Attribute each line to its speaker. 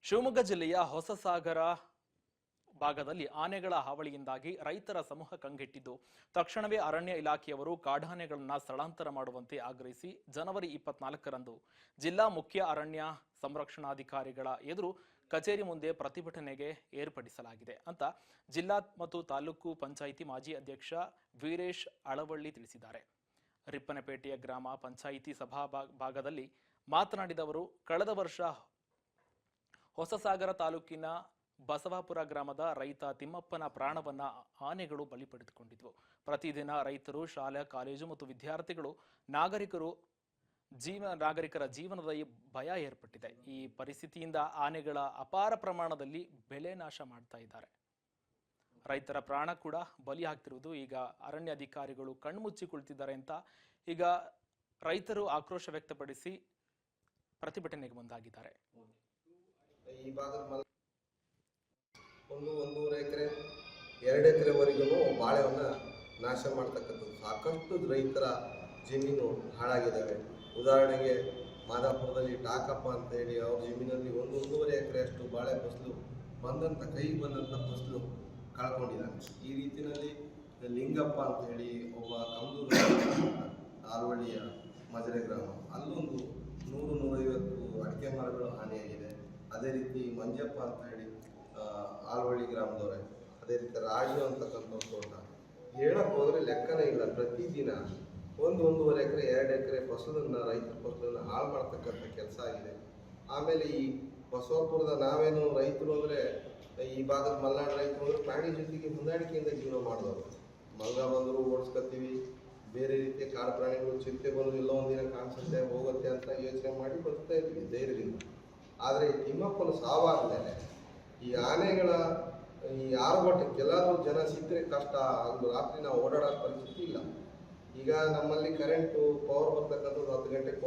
Speaker 1: ಶಿವಮೊಗ್ಗ ಜಿಲ್ಲೆಯ ಹೊಸಸಾಗರ ಭಾಗದಲ್ಲಿ ಆನೆಗಳ ಹಾವಳಿಯಿಂದಾಗಿ ರೈತರ ಸಮೂಹ ಕಂಗೆಟ್ಟಿದ್ದು, ತಕ್ಷಣವೇ ಅರಣ್ಯ ಇಲಾಖೆಯವರು ಕಾಡಾನೆಗಳನ್ನು ಸ್ಥಳಾಂತರ ಮಾಡುವಂತೆ ಆಗ್ರಹಿಸಿ ಜನವರಿ 24ರಂದು ಜಿಲ್ಲಾ ಮುಖ್ಯ ಅರಣ್ಯ ಸಂರಕ್ಷಣಾಧಿಕಾರಿಗಳ ಎದುರು ಕಚೇರಿ ಮುಂದೆ ಪ್ರತಿಭಟನೆಗೆ ಏರ್ಪಡಿಸಲಾಗಿದೆ ಅಂತ ಜಿಲ್ಲಾ ಮತ್ತು ತಾಲೂಕು ಪಂಚಾಯಿತಿ ಮಾಜಿ ಅಧ್ಯಕ್ಷ ವೀರೇಶ್ ಅಳವಳ್ಳಿ ತಿಳಿಸಿದ್ದಾರೆ. ರಿಪ್ಪನಪೇಟೆಯ ಗ್ರಾಮ ಪಂಚಾಯಿತಿ ಸಭಾ ಭಾಗದಲ್ಲಿ ಮಾತನಾಡಿದವರು, ಕಳೆದ ವರ್ಷ ಹೊಸಸಾಗರ ತಾಲೂಕಿನ ಬಸವಾಪುರ ಗ್ರಾಮದ ರೈತ ತಿಮ್ಮಪ್ಪನ ಪ್ರಾಣವನ್ನ ಆನೆಗಳು ಬಲಿ ಪಡೆದುಕೊಂಡಿದ್ವು. ಪ್ರತಿದಿನ ರೈತರು, ಶಾಲಾ ಕಾಲೇಜು ಮತ್ತು ವಿದ್ಯಾರ್ಥಿಗಳು, ನಾಗರಿಕರ ಜೀವನದ ಭಯ ಏರ್ಪಟ್ಟಿದೆ. ಈ ಪರಿಸ್ಥಿತಿಯಿಂದ ಆನೆಗಳ ಅಪಾರ ಪ್ರಮಾಣದಲ್ಲಿ ಬೆಳೆ ನಾಶ ಮಾಡ್ತಾ ಇದ್ದಾರೆ. ರೈತರ ಪ್ರಾಣ ಕೂಡ ಬಲಿ ಆಗ್ತಿರುವುದು ಈಗ ಅರಣ್ಯ ಅಧಿಕಾರಿಗಳು ಕಣ್ಮುಚ್ಚಿ ಕುಳಿತಿದ್ದಾರೆ ಅಂತ ಈಗ ರೈತರು ಆಕ್ರೋಶ ವ್ಯಕ್ತಪಡಿಸಿ ಪ್ರತಿಭಟನೆಗೆ ಮುಂದಾಗಿದ್ದಾರೆ.
Speaker 2: ಈ ಭಾಗದ ಒಂದೂವರೆ ಎಕರೆ 2 ಎಕರೆವರೆಗೂ ಬಾಳೆವನ್ನ ನಾಶ ಮಾಡ್ತಕ್ಕಂಥದ್ದು. ಸಾಕಷ್ಟು ರೈತರ ಜಮೀನು ಹಾಳಾಗಿದ್ದಾವೆ. ಉದಾಹರಣೆಗೆ ಮಾದಾಪುರದಲ್ಲಿ ಟಾಕಪ್ಪ ಅಂತ ಹೇಳಿ ಅವ್ರ ಜಮೀನಲ್ಲಿ ಒಂದೂವರೆ ಎಕರೆಯಷ್ಟು ಬಾಳೆ ಫಸಲು ಕೈಗೆ ಬಂದಂಥ ಫಸಲು ಕಳ್ಕೊಂಡಿದ್ದಾನೆ. ಈ ರೀತಿಯಲ್ಲಿ ಲಿಂಗಪ್ಪ ಅಂತ ಹೇಳಿ ಒಬ್ಬ ಕಮದೂರು ಆಲ್ವಳ್ಳಿಯ ಮಜರೆ ಗ್ರಾಮ, ಅಲ್ಲೊಂದು 100-150 ಅಡಿಕೆ ಮರಗಳು ಹಾನಿಯಾಗಿದೆ. ಅದೇ ರೀತಿ ಮಂಜಪ್ಪ ಅಂತ ಹೇಳಿ ಆಲ್ವಳ್ಳಿ ಗ್ರಾಮದವರೇ, ಅದೇ ರೀತಿ ರಾಜು ಅಂತಕ್ಕಂಥ ತೋಟ, ಹೇಳಕ್ಕೆ ಹೋದರೆ ಲೆಕ್ಕನೇ ಇಲ್ಲ. ಪ್ರತಿದಿನ 1-1.5 ಎಕರೆ 2 ಎಕರೆ ಫಸಲನ್ನು, ರೈತರ ಫಸಲನ್ನು ಹಾಳು ಮಾಡ್ತಕ್ಕಂಥ ಕೆಲಸ ಆಗಿದೆ. ಆಮೇಲೆ ಈ ಬಸವಾಪುರದ ನಾವೇನು ರೈತರು ಅಂದರೆ, ಈ ಭಾಗದ ಮಲೆನಾಡು ರೈತರು ಅಂದರೆ ಪ್ರಾಣಿ ಜೊತೆಗೆ ಹೊಂದಾಣಿಕೆಯಿಂದ ಜೀವನ ಮಾಡಿದವರು. ಮಂಗ ಬಂದರೂ ಓಡಿಸ್ಕೊತೀವಿ, ಬೇರೆ ರೀತಿಯ ಕಾಡು ಪ್ರಾಣಿಗಳು, ಚಿರತೆ ಬಂದು ಎಲ್ಲೋ ಒಂದಿನ ಕಾಣಿಸುತ್ತೆ ಹೋಗುತ್ತೆ ಅಂತ ಯೋಚನೆ ಮಾಡಿ ಬರ್ತಾ ಇದ್ವಿ ಧೈರ್ಯದಿಂದ. ಆದರೆ ಈ ತಿಮ್ಮಪ್ಪನ ಸಾವಾದ್ಮೇಲೆ ಈ ಆನೆಗಳ ಈ ಆರುಗಟ್ಟಕ್ಕೆ ಎಲ್ಲಾದರೂ ಜನ ಸಿಕ್ಕರೆ ಕಷ್ಟ. ರಾತ್ರಿ ನಾವು ಓಡಾಡೋ ಪರಿಸ್ಥಿತಿ ಇಲ್ಲ. ಈಗ ನಮ್ಮಲ್ಲಿ ಕರೆಂಟು ಪವರ್ ಬರ್ತಕ್ಕಂಥದ್ದು 10 ಗಂಟೆಗೆ